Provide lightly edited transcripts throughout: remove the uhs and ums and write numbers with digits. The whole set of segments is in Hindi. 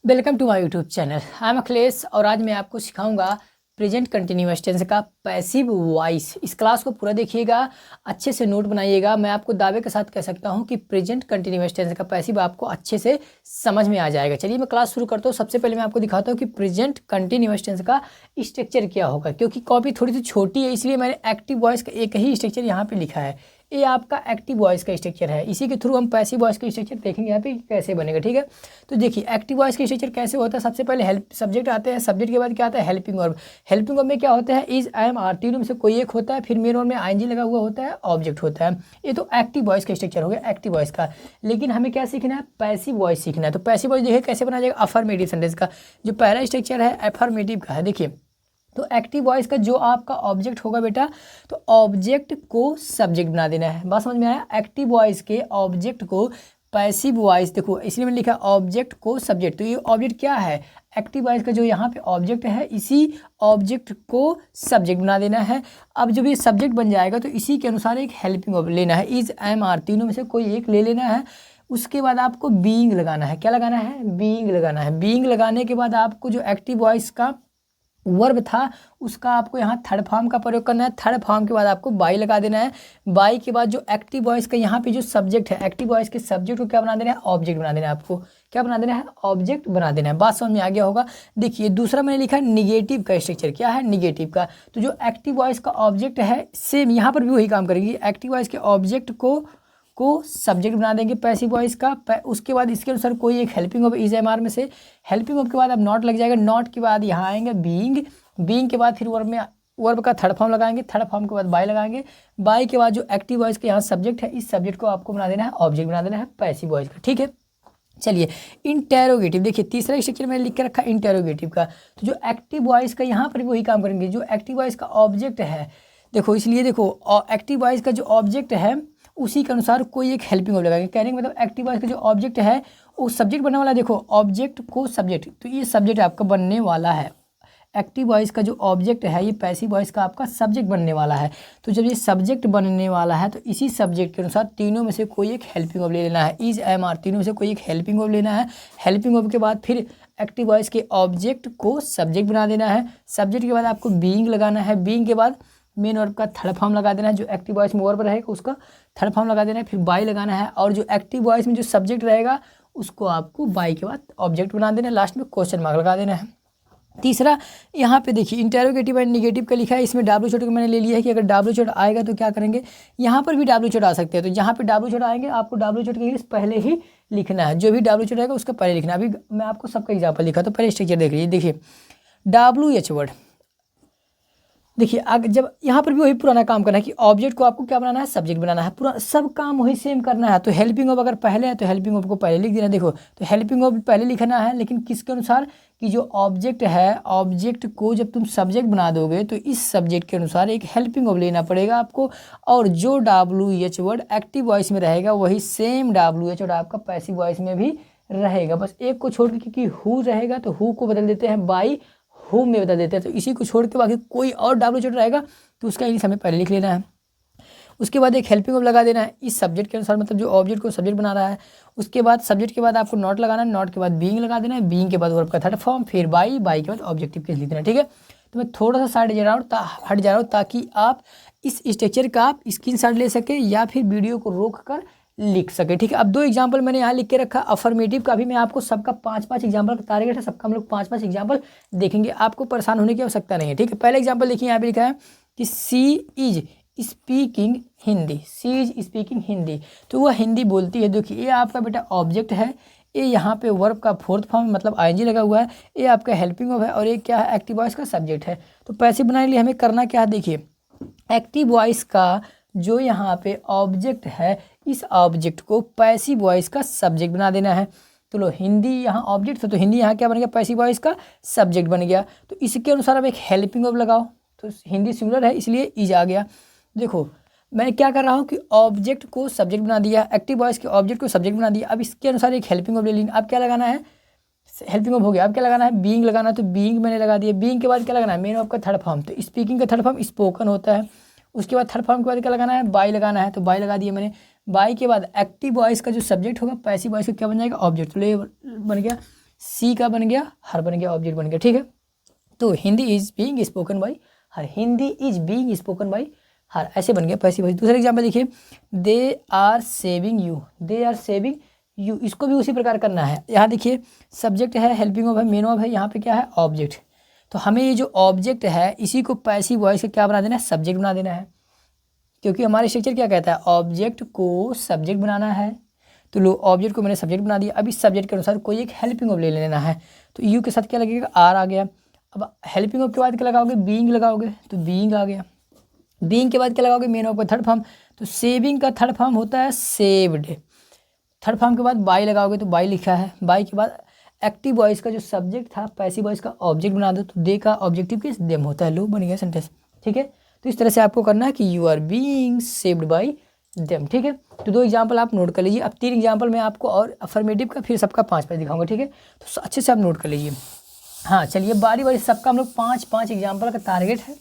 Welcome to my YouTube channel. I am Akhilesh और आज मैं आपको सिखाऊंगा प्रेजेंट कंटिन्यूअस टेंस का पैसिव वॉइस। इस क्लास को पूरा देखिएगा, अच्छे से नोट बनाइएगा। मैं आपको दावे के साथ कह सकता हूं कि प्रेजेंट कंटिन्यूअस टेंस का पैसिव आपको अच्छे से समझ में आ जाएगा। चलिए मैं क्लास शुरू करता हूं। सबसे पहले मैं आपको दिखाता हूं कि प्रेजेंट कंटिन्यूअस टेंस का स्ट्रक्चर क्या होगा। क्योंकि कॉपी थोड़ी सी छोटी है इसलिए मैंने एक्टिव वॉइस का एक ही स्ट्रक्चर यहाँ पे लिखा है। ये आपका एक्टिव वॉइस का स्ट्रक्चर है, इसी के थ्रू हम पैसिव वॉइस का स्ट्रक्चर देखेंगे यहाँ पे कैसे बनेगा। ठीक है, तो देखिए एक्टिव वॉइस का स्ट्रक्चर कैसे होता है। सबसे पहले हेल्प सब्जेक्ट आते हैं, सब्जेक्ट के बाद क्या आता है हेल्पिंग वर्ब। हेल्पिंग वर्ब में क्या होता है इज एम आर तीनों में से कोई एक होता है, फिर मेन वर्ब में आईएनजी लगा हुआ होता है, ऑब्जेक्ट होता है। ये तो एक्टिव वॉइस का स्ट्रक्चर हो गया एक्टिव वॉइस का। लेकिन हमें क्या सीखना है, पैसिव वॉइस सीखना है। तो पैसिव वॉइस देखिए कैसे बनाया जाएगा। अफर्मेटिव सेंटेंस का जो पहला स्ट्रक्चर है अफर्मेटिव का है। देखिए तो एक्टिव वॉइस का जो आपका ऑब्जेक्ट होगा बेटा, तो ऑब्जेक्ट को सब्जेक्ट बना देना है। बात समझ में आया। एक्टिव वॉइस के ऑब्जेक्ट को पैसिव वॉइस, देखो इसलिए मैंने लिखा ऑब्जेक्ट को सब्जेक्ट। तो ये ऑब्जेक्ट क्या है, एक्टिव वॉइस का जो यहाँ पे ऑब्जेक्ट है, इसी ऑब्जेक्ट को सब्जेक्ट बना देना है। अब जब ये सब्जेक्ट बन जाएगा तो इसी के अनुसार एक हेल्पिंग वर्ब लेना है, इज एम आर तीनों में से कोई एक ले लेना है। उसके बाद आपको बीइंग लगाना है। क्या लगाना है, बीइंग लगाना है। बीइंग लगाने के बाद आपको जो एक्टिव वॉइस का वर्ब था उसका आपको यहाँ थर्ड फॉर्म का प्रयोग करना है। थर्ड फॉर्म के बाद आपको बाई लगा देना है। बाई के बाद जो एक्टिव वॉइस का यहाँ पे जो सब्जेक्ट है, एक्टिव वॉइस के सब्जेक्ट को क्या बना देना है, ऑब्जेक्ट बना देना है। आपको क्या बना देना है, ऑब्जेक्ट बना देना है। बात समझ में आ गया होगा। देखिए दूसरा मैंने लिखा है निगेटिव का स्ट्रक्चर। क्या है, निगेटिव का। तो जो एक्टिव वॉइस का ऑब्जेक्ट है सेम यहाँ पर भी वही काम करेगी। एक्टिव वॉइस के ऑब्जेक्ट को सब्जेक्ट बना देंगे पैसिव वॉइस का। उसके बाद इसके अनुसार कोई एक helping verb is am are में से, हेल्पिंग वर्ब के बाद अब नॉट लग जाएगा। नॉट के बाद यहाँ आएंगे बीइंग, बीइंग के बाद फिर वर्ब में वर्ब का थर्ड फॉर्म लगाएंगे। थर्ड फॉर्म के बाद बाय लगाएंगे। बाय के बाद जो एक्टिव वॉइस के यहाँ सब्जेक्ट है, इस सब्जेक्ट को आपको बना देना है ऑब्जेक्ट बना देना है पैसिव वॉइस का। ठीक है, चलिए इंटेरोगेटिव देखिए तीसरा स्ट्रक्चर मैंने लिख के रखा इंटेरोगेटिव का। तो जो एक्टिव वॉइस का यहाँ पर भी वही काम करेंगे। जो एक्टिव वॉइस का ऑब्जेक्ट है, देखो इसलिए देखो एक्टिव वॉइस का जो ऑब्जेक्ट है उसी के अनुसार कोई एक हेल्पिंग वर्ब लगाएंगे। कहने का मतलब एक्टिव वॉइस का जो ऑब्जेक्ट है वो सब्जेक्ट बनने वाला है। देखो ऑब्जेक्ट को सब्जेक्ट, तो ये सब्जेक्ट आपका बनने वाला है। एक्टिव वॉइस का जो ऑब्जेक्ट है ये पैसिव वॉइस का आपका सब्जेक्ट बनने वाला है। तो जब ये सब्जेक्ट बनने वाला है तो इसी सब्जेक्ट के अनुसार तीनों में से कोई एक हेल्पिंग वर्ब ले लेना है। इज एम आर तीनों में से कोई एक हेल्पिंग वर्ब लेना है। हेल्पिंग वर्ब के बाद फिर एक्टिव वॉइस के ऑब्जेक्ट को सब्जेक्ट बना देना है। सब्जेक्ट के बाद आपको बीइंग लगाना है। बीइंग के बाद मेन वर्ब का थर्ड फॉर्म लगा देना है। जो एक्टिव वॉइस में वर्ब रहेगा उसका थर्ड फॉर्म लगा देना है। फिर बाई लगाना है और जो एक्टिव वॉइस में जो सब्जेक्ट रहेगा उसको आपको बाई के बाद ऑब्जेक्ट बना देना है। लास्ट में क्वेश्चन मार्क लगा देना है। तीसरा यहाँ पे देखिए इंटेरोगेटिव एंड निगेटिव का लिखा है। इसमें डब्ल्यू चोट को मैंने ले लिया है कि अगर डब्ल्यू चोट आएगा तो क्या करेंगे, यहाँ पर भी डब्ल्यू चोट आ सकते हैं। तो जहाँ पे डब्ल्यू चोट आएंगे आपको डब्ल्यू चोट के इंग्लिश पहले ही लिखना है। जो भी डब्ल्यू चोट आएगा उसका पहले लिखना है। अभी मैं आपको सबका एग्जाम्पल लिखा, तो पहले स्ट्रक्चर देख लीजिए। देखिए डब्ल्यू एच वर्ड, देखिए अगर जब यहाँ पर भी वही पुराना काम करना है कि ऑब्जेक्ट को आपको क्या बनाना है, सब्जेक्ट बनाना है। पूरा सब काम वही सेम करना है। तो हेल्पिंग वर्ब अगर पहले है तो हेल्पिंग वर्ब को पहले लिख देना। देखो तो हेल्पिंग वर्ब पहले लिखना है, लेकिन किसके अनुसार कि जो ऑब्जेक्ट है, ऑब्जेक्ट को जब तुम सब्जेक्ट बना दोगे तो इस सब्जेक्ट के अनुसार एक हेल्पिंग वर्ब लेना पड़ेगा आपको। और जो W H word active voice में रहेगा वही सेम डब्ल्यू एच वर्ड आपका पैसिव वॉइस में भी रहेगा। बस एक को छोड़ के, क्योंकि हु रहेगा तो हु को बदल देते हैं बाई होम में बदल देते हैं। तो इसी को छोड़ के बाकी कोई और डब्ल्यू चोट रहेगा तो उसका इंग्लिश हमें पहले लिख लेना है। उसके बाद एक हेल्पिंग वर्ब लगा देना है इस सब्जेक्ट के अनुसार, मतलब जो ऑब्जेक्ट को सब्जेक्ट बना रहा है। उसके बाद सब्जेक्ट के बाद आपको नॉट लगाना है। नॉट के बाद बीइंग लगा देना है। बीइंग के बाद वर्ब का थर्ड फॉर्म, फिर बाई के बाद ऑब्जेक्टिव केस लिख देना। ठीक है, तो मैं थोड़ा सा साइड हट जा रहा हूँ ताकि आप इस स्ट्रक्चर का आप स्क्रीनशॉट ले सके या फिर वीडियो को रोक कर लिख सके। ठीक है, अब दो एग्जाम्पल मैंने यहाँ लिख के रखा अफर्मेटिव का भी। मैं आपको सबका 5-5 एग्जाम्पल का टारगेट है, सबका हम लोग 5-5 एग्जाम्पल देखेंगे। आपको परेशान होने की आवश्यकता नहीं है। ठीक है, पहले एग्जाम्पल देखिए, यहाँ पे लिखा है कि she is speaking Hindi. She is speaking Hindi, तो वह हिंदी बोलती है। देखिए ये आपका बेटा ऑब्जेक्ट है, ये यहाँ पे वर्ब का फोर्थ फॉर्म मतलब आईएनजी लगा हुआ है। ये आपका हेल्पिंग वर्ब है और ये क्या है, एक्टिव वॉइस का सब्जेक्ट है। तो पैसिव बनाने के लिए हमें करना क्या है, देखिए एक्टिव वॉइस का जो यहाँ पे ऑब्जेक्ट है, इस ऑब्जेक्ट को पैसिव वॉइस का सब्जेक्ट बना देना है। तो लो हिंदी यहाँ ऑब्जेक्ट था तो हिंदी यहाँ क्या बन गया, पैसिव वॉइस का सब्जेक्ट बन गया। तो इसके अनुसार अब एक हेल्पिंग वर्ब लगाओ। तो हिंदी सिंगुलर है इसलिए इज आ गया। देखो मैं क्या कर रहा हूँ कि ऑब्जेक्ट को सब्जेक्ट बना दिया, एक्टिव वॉइस के ऑब्जेक्ट को सब्जेक्ट बना दिया। अब इसके अनुसार एक हेल्पिंग वर्ब ले ली। अब क्या लगाना है, हेल्पिंग वर्ब हो गया। अब क्या लगाना है, बीइंग लगाना है। तो बीइंग मैंने लगा दिया। बीइंग के बाद क्या लगाना है, मेन वर्ब का थर्ड फॉर्म। तो स्पीकिंग का थर्ड फॉर्म स्पोकन होता है। उसके बाद थर्ड फॉर्म के बाद क्या लगाना है, बाई लगाना है। तो बाई लगा दिया मैंने। बाई के बाद एक्टिव वॉइस का जो सब्जेक्ट होगा पैसिव वॉइस का क्या बन जाएगा, ऑब्जेक्ट। तो ले बन गया। सी का बन गया हर, बन गया ऑब्जेक्ट बन गया, ठीक है। तो Hindi is being spoken by her, Hindi is being spoken by her, ऐसे बन गया पैसिव वॉइस। दूसरा एग्जाम्पल देखिए, they are saving you, they are saving you, इसको भी उसी प्रकार करना है। यहाँ देखिए सब्जेक्ट है, हेल्पिंग ऑफ है, मेन ऑफ है, यहाँ पे क्या है ऑब्जेक्ट। तो हमें ये जो ऑब्जेक्ट है इसी को पैसिव वॉइस का क्या बना देना है, सब्जेक्ट बना देना है, क्योंकि हमारे स्ट्रक्चर क्या कहता है, ऑब्जेक्ट को सब्जेक्ट बनाना है। तो लो ऑब्जेक्ट को मैंने सब्जेक्ट बना दिया, अब इस सब्जेक्ट के अनुसार कोई एक हेल्पिंग ऑफ ले लेना है। तो यू के साथ क्या लगेगा, आर आ गया। अब हेल्पिंग ऑफ के बाद क्या लगाओगे, बीइंग लगाओगे, तो बीइंग आ गया। बीइंग के बाद क्या लगाओगे, मेन ऑफ का थर्ड फॉर्म, तो सेविंग का थर्ड फॉर्म होता है सेव्ड। थर्ड फॉर्म के बाद बाई लगाओगे, तो बाई लिखा है। बाई के बाद एक्टिव वॉइस का जो सब्जेक्ट था पैसिव वॉइस का ऑब्जेक्ट बना दो, तो दे का ऑब्जेक्टिव किस, देम होता है। लो बन गया सेंटेंस, ठीक है। तो इस तरह से आपको करना है कि you are being saved by them, ठीक है। तो 2 एग्जाम्पल आप नोट कर लीजिए। अब 3 एग्जाम्पल मैं आपको और अफर्मेटिव का फिर सबका 5 दिखाऊंगा, ठीक है। तो अच्छे से आप नोट कर लीजिए। हाँ चलिए बारी बारी सबका हम लोग 5 एग्जाम्पल का टारगेट है।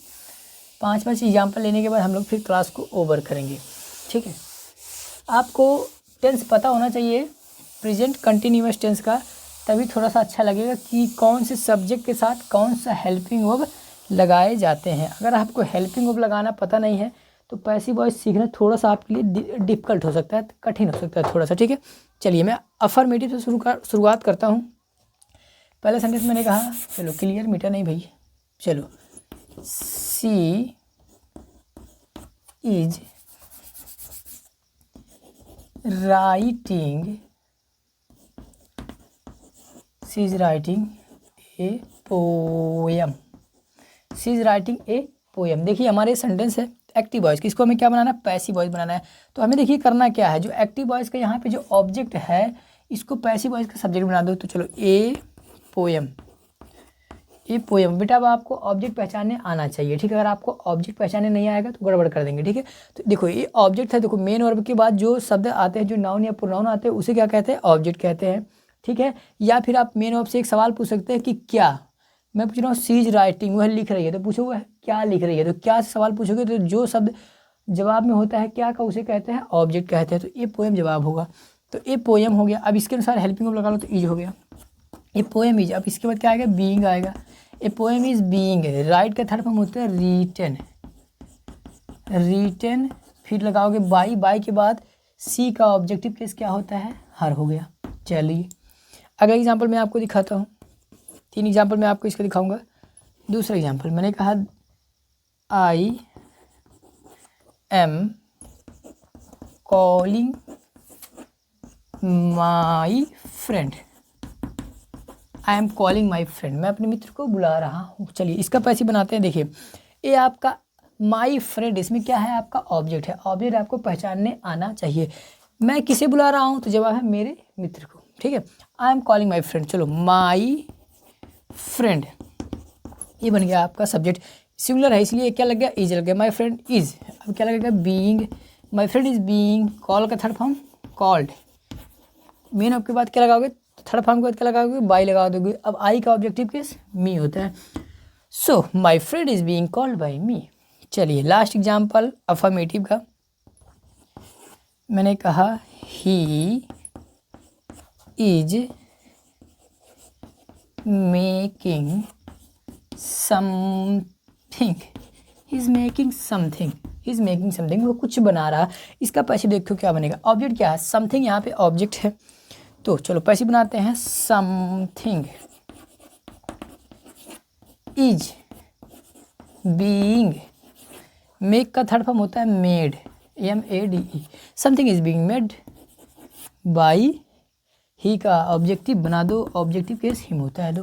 5 एग्जाम्पल लेने के बाद हम लोग फिर क्लास को ओवर करेंगे, ठीक है। आपको टेंस पता होना चाहिए प्रेजेंट कंटिन्यूअस टेंस का, तभी थोड़ा सा अच्छा लगेगा कि कौन से सब्जेक्ट के साथ कौन सा हेल्पिंग वर्ब लगाए जाते हैं। अगर आपको हेल्पिंग वर्ब लगाना पता नहीं है तो पैसिव वॉइस सीखना थोड़ा सा आपके लिए डिफ़िकल्ट हो सकता है, कठिन हो सकता है थोड़ा सा, ठीक है। चलिए मैं अफर्मेटिव से शुरुआत करता हूँ। पहला सेंटेंस मैंने कहा, चलो क्लियर, मीठा नहीं भाई, चलो she is writing, she is writing a poem, she is writing a poem. देखिए हमारे सेंटेंस है एक्टिव वॉइस, किसको हमें क्या बनाना है, पैसिव वॉइस बनाना है। तो हमें देखिए करना क्या है, जो एक्टिव वॉइस का यहाँ पे जो ऑब्जेक्ट है इसको पैसिव वॉइस का सब्जेक्ट बना दो। तो चलो ए पोएम, ए पोएम। बेटा अब आपको ऑब्जेक्ट पहचानने आना चाहिए, ठीक है। अगर आपको ऑब्जेक्ट पहचानने नहीं आएगा तो गड़बड़ कर देंगे, ठीक है। तो देखो ये ऑब्जेक्ट है, देखो मेन वर्ब के बाद जो शब्द आते हैं, जो नाउन या प्रोनाउन आते हैं, उसे क्या कहते हैं, ऑब्जेक्ट कहते हैं, ठीक है। या फिर आप मेन वर्ब से एक सवाल पूछ सकते हैं कि क्या, मैं पूछ रहा हूँ सी इज राइटिंग, वह लिख रही है, तो पूछो वह क्या लिख रही है। तो क्या से सवाल पूछोगे तो जो शब्द जवाब में होता है क्या का, उसे कहते हैं ऑब्जेक्ट कहते हैं। तो ए पोएम जवाब होगा, तो ए पोएम हो गया। अब इसके अनुसार हेल्पिंग वर्ब लगा लो, तो इज हो गया, ए पोएम इज। अब इसके बाद क्या आएगा, बीइंग आएगा, a poem is being. Right का थर्ड फॉर्म होता है रिटन, रिटन फिर लगाओगे बाई, बाई के बाद सी का ऑब्जेक्टिव केस क्या होता है, हर हो गया। चलिए अगला एग्जाम्पल मैं आपको दिखाता हूँ। 3 एग्जाम्पल मैं आपको इसका दिखाऊंगा। दूसरा एग्जाम्पल मैंने कहा I am calling my friend, I am calling my friend, मैं अपने मित्र को बुला रहा हूँ। चलिए इसका पैसिव बनाते हैं। देखिए ये आपका माई फ्रेंड, इसमें क्या है, आपका ऑब्जेक्ट है। ऑब्जेक्ट आपको पहचानने आना चाहिए। मैं किसे बुला रहा हूँ, तो जवाब है मेरे मित्र को, ठीक है। I am calling my friend, चलो माई फ्रेंड, ये बन गया आपका सब्जेक्ट। सिंगुलर है इसलिए क्या लग गया, इज लग गया, माई फ्रेंड इज। अब क्या लगेगा, being, my friend is being, call का थर्ड फॉर्म कॉल्ड। मेन आपके बाद क्या लगाओगे, थर्ड फॉर्म के बाद क्या लगाओगे, बाई लगा दोगे। अब आई का ऑब्जेक्टिव किस, मी होता है। So my friend is being called by me. चलिए लास्ट एग्जाम्पल अफर्मेटिव का, मैंने कहा he is making something, he is making something, he is making something, वो कुछ बना रहा। इसका पैसिव देखो क्या बनेगा, ऑब्जेक्ट क्या है, समथिंग, यहाँ पे ऑब्जेक्ट है। तो चलो पैसिव बनाते हैं, समथिंग इज बीइंग, मेक का थर्ड फॉर्म होता है made, MADE, something is being made by, he का ऑब्जेक्टिव बना दो, ऑब्जेक्टिव केस हिम होता है। लो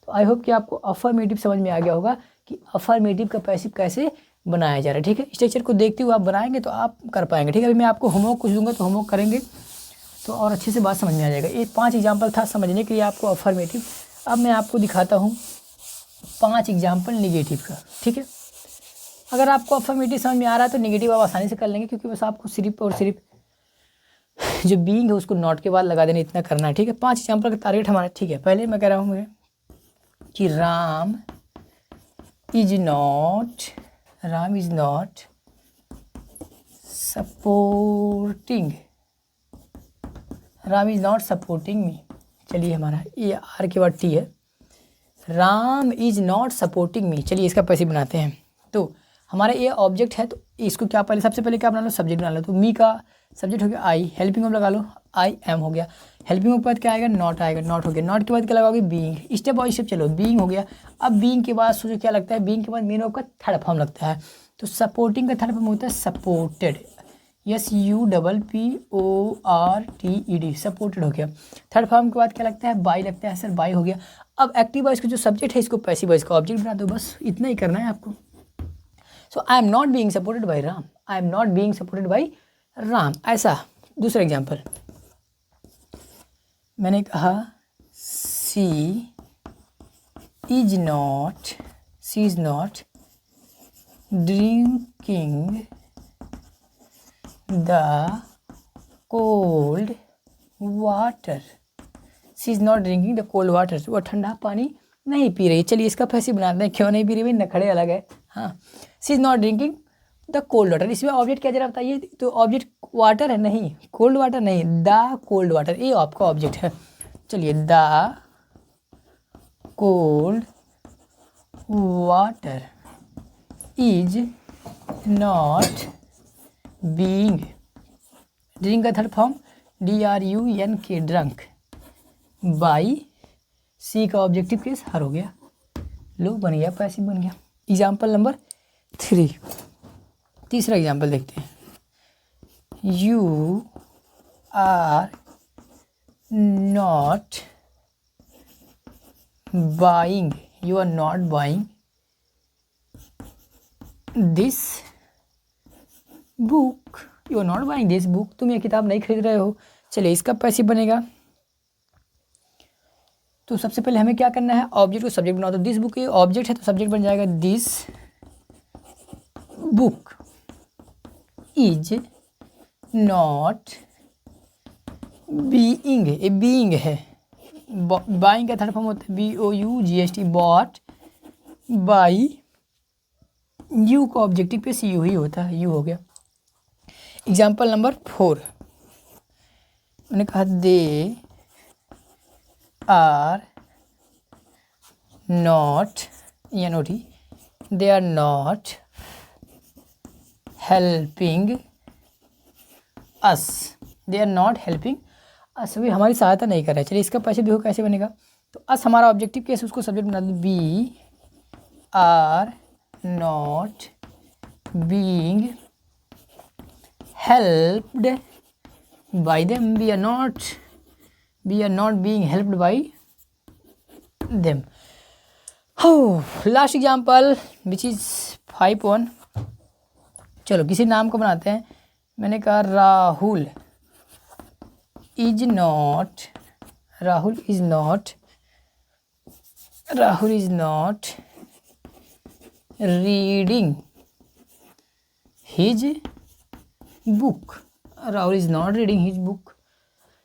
तो आई होप कि आपको अफर्मेटिव समझ में आ गया होगा कि अफर्मेटिव का पैसिव कैसे बनाया जा रहा है, ठीक है। स्ट्रक्चर को देखते हुए आप बनाएंगे तो आप कर पाएंगे, ठीक है। अभी मैं आपको होमवर्क कुछ दूंगा तो होमवर्क करेंगे तो और अच्छे से बात समझ में आ जाएगा। ये 5 एग्जाम्पल था समझने के लिए आपको अफर्मेटिव। अब मैं आपको दिखाता हूँ 5 एग्जाम्पल निगेटिव का, ठीक है। अगर आपको अफर्मेटिव समझ में आ रहा है तो निगेटिव आप आसानी से कर लेंगे, क्योंकि बस आपको सिर्फ और सिर्फ जो बीइंग है उसको नॉट के बाद लगा देना, इतना करना है, ठीक है। 5 एग्जाम्पल का टारगेट हमारा, ठीक है। पहले मैं कह रहा हूँ कि Ram is not supporting, Ram is not supporting me. चलिए हमारा ये आर के बाद टी है। Ram is not supporting me, चलिए इसका पैसिव बनाते हैं। तो हमारा ये ऑब्जेक्ट है, तो इसको क्या पहले सबसे पहले क्या बना लो, सब्जेक्ट बना लो। तो मी का सब्जेक्ट हो गया आई, हेल्पिंग वर्ब लगा लो आई एम हो गया। हेल्पिंग वर्ब के बाद क्या आएगा, नॉट आएगा, नॉट हो गया। नॉट के बाद क्या लगाओगे, बीइंग। स्टेप बाय स्टेप चलो, बीइंग हो गया। अब बीइंग के बाद सोचो क्या लगता है, बीइंग के बाद मेन वर्ब का थर्ड फॉर्म लगता है। तो सपोर्टिंग का थर्ड फॉर्म होता है सपोर्टेड, SUPPORTED, सपोर्टेड हो गया। थर्ड फॉर्म के बाद क्या लगता है, बाई लगता है सर, बाई हो गया। अब एक्टिव वॉइस का जो सब्जेक्ट है इसको पैसिव वॉइस का ऑब्जेक्ट बना दो, बस इतना ही करना है आपको। So I am not being supported by Ram, I am not being supported by Ram, ऐसा। दूसरा एग्जाम्पल, मैंने कहा she is not drinking the cold water, she is not drinking the cold water, वो ठंडा पानी नहीं पी रही। चलिए इसका पैसिव बनाते हैं, क्यों नहीं पी रही भाई, नखड़े अलग है। हाँ, she is not drinking the cold water, इसमें ऑब्जेक्ट क्या जरा बताइए, तो ऑब्जेक्ट वाटर है, नहीं कोल्ड वाटर नहीं, द कोल्ड वाटर, ये आपका ऑब्जेक्ट है। चलिए the cold water is not being, drink का third form DRUNK, drunk, by she का ऑब्जेक्टिव केस हर हो गया, लो बन गया, पैसिव बन गया। एग्जाम्पल नंबर 3, तीसरा एग्जाम्पल देखते हैं। You are not buying, you are not buying this book, you are not buying this book, तुम ये किताब नहीं खरीद रहे हो। चलिए इसका पैसिव बनेगा। तो सबसे पहले हमें क्या करना है, ऑब्जेक्ट को सब्जेक्ट बनाओ। तो दिस बुक ये ऑब्जेक्ट है, तो सब्जेक्ट बन जाएगा this book is not being, ये बीइंग है। बाइंग का थर्ड फॉर्म होता है BOUGHT, बॉट बाई, यू का ऑब्जेक्टिव पे सी यू ही होता है, यू हो गया। एग्जाम्पल नंबर 4, मैंने कहा they are not NOT, they are not helping us, they are not helping us, भी हमारी सहायता नहीं कर रहे। चलिए इसका पैसे देखो कैसे बनेगा। तो अस हमारा ऑब्जेक्टिव केस, उसको सब्जेक्ट बना दो, we are not being helped by them, we are not being helped by them. हो, लास्ट एग्जाम्पल विच इज़ 5-1, चलो किसी नाम को बनाते हैं। मैंने कहा Rahul is not reading his book, Rahul is not reading his book.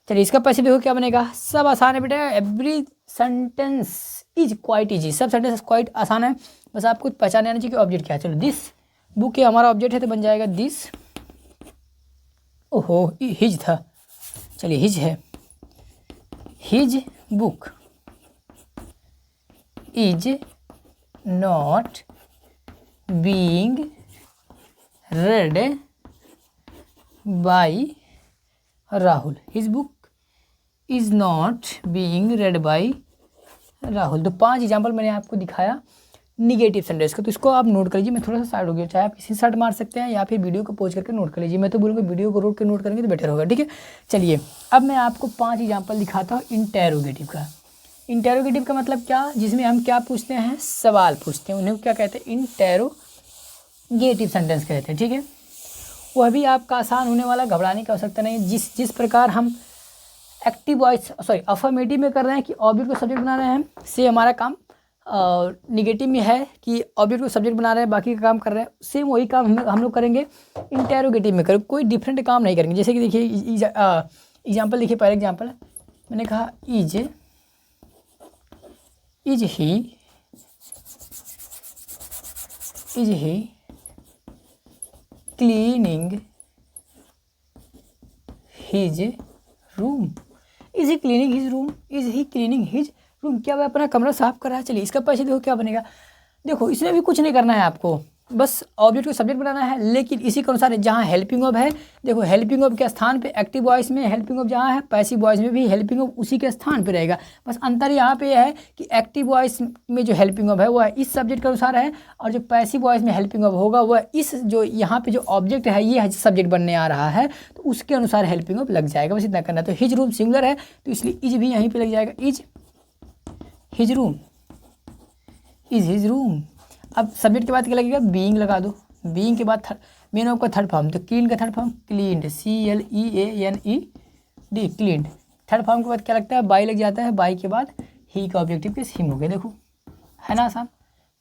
चलिए इसका पैसे देखो क्या बनेगा, सब आसान है बेटा, every sentence is quite easy, सब सेंटेंस क्वाइट आसान है, बस आपको पहचाने आना चाहिए कि ऑब्जेक्ट क्या है। चलो दिस बुक ये हमारा ऑब्जेक्ट है, तो बन जाएगा दिस, ओहो हिज था, चलिए हिज है, his book is not being read by Rahul, his book is not being read by Rahul. तो 5 एग्जाम्पल मैंने आपको दिखाया निगेटिव सेंटेंस का, तो इसको आप नोट कर लीजिए। मैं थोड़ा सा साइड हो गया, चाहे आप किसी शर्ट मार सकते हैं या फिर वीडियो को पॉज करके नोट कर लीजिए। मैं तो बोलूँगा वीडियो को रोक के नोट करेंगे तो बेटर होगा, ठीक है। चलिए अब मैं आपको 5 एग्जाम्पल दिखाता हूँ इंटेरोगेटिव का। इंटेरोगेटिव का मतलब क्या, जिसमें हम क्या पूछते हैं, सवाल पूछते हैं, उन्हें क्या कहते हैं, इंटेरोगेटिव सेंटेंस कहते हैं, ठीक है। वह भी आपका आसान होने वाला, घबराने की आवश्यकता नहीं। जिस प्रकार हम एक्टिव वॉइस अफर्मेटिव में कर रहे हैं कि ऑब्जेक्ट को सब्जेक्ट बना रहे हैं, से हमारा काम निगेटिव में है कि ऑब्जेक्ट को सब्जेक्ट बना रहे हैं, बाकी का काम कर रहे हैं, सेम वही काम हम लोग करेंगे इंटेरोगेटिव में। करें कोई डिफरेंट काम नहीं करेंगे। जैसे कि देखिए एग्जाम्पल देखिए, पहले एग्जाम्पल मैंने कहा is he cleaning his room, is he cleaning his room, is he cleaning his room, क्या वह अपना कमरा साफ कर रहा है। चलिए इसका पैसे देखो क्या बनेगा। देखो इसमें भी कुछ नहीं करना है आपको, बस ऑब्जेक्ट को सब्जेक्ट बनाना है, लेकिन इसी के अनुसार जहाँ हेल्पिंग वर्ब है, देखो हेल्पिंग वर्ब के स्थान पे एक्टिव वॉइस में हेल्पिंग वर्ब जहाँ है, पैसिव वॉइस में भी हेल्पिंग वर्ब उसी के स्थान पे रहेगा। बस अंतर यहाँ पे है कि एक्टिव वॉइस में जो हेल्पिंग वर्ब है वह इस सब्जेक्ट के अनुसार है, और जो पैसिव वॉइस में हेल्पिंग वर्ब होगा वह इस जो यहाँ पे जो ऑब्जेक्ट है ये सब्जेक्ट बनने आ रहा है तो उसके अनुसार हेल्पिंग वर्ब लग जाएगा। बस इतना करना। तो हिज रूम सिंगुलर है तो इसलिए इज भी यहीं पर लग जाएगा, is his room, is his room. अब सब्जेक्ट के बाद क्या लगेगा, बीइंग लगा दो। बीइंग के बाद मेन वर्ब का थर्ड फॉर्म, तो क्लीन का third form cleaned, CLEANED, cleaned. Third form के बाद क्या लगता है, बाई लग जाता है। बाई के बाद ही का ऑब्जेक्टिव केस हिम हो गया। देखो है ना आसान।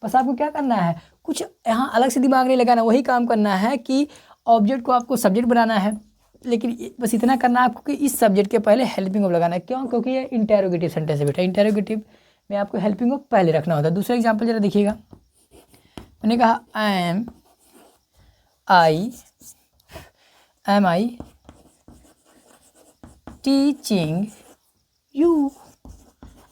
बस आपको क्या करना है, कुछ यहाँ अलग से दिमाग नहीं लगाना, वही काम करना है कि ऑब्जेक्ट को आपको सब्जेक्ट बनाना है, लेकिन बस इतना करना है आपको कि इस सब्जेक्ट के पहले हेल्पिंग वर्ब लगाना है। क्यों? क्योंकि ये इंटेरोगेटिव सेंटेंस है बेटा, इंटेरोगेटिव में आपको हेल्पिंग वर्ब पहले रखना होता है। दूसरा एग्जाम्पल जरा देखिएगा, मैंने कहा am I teaching you,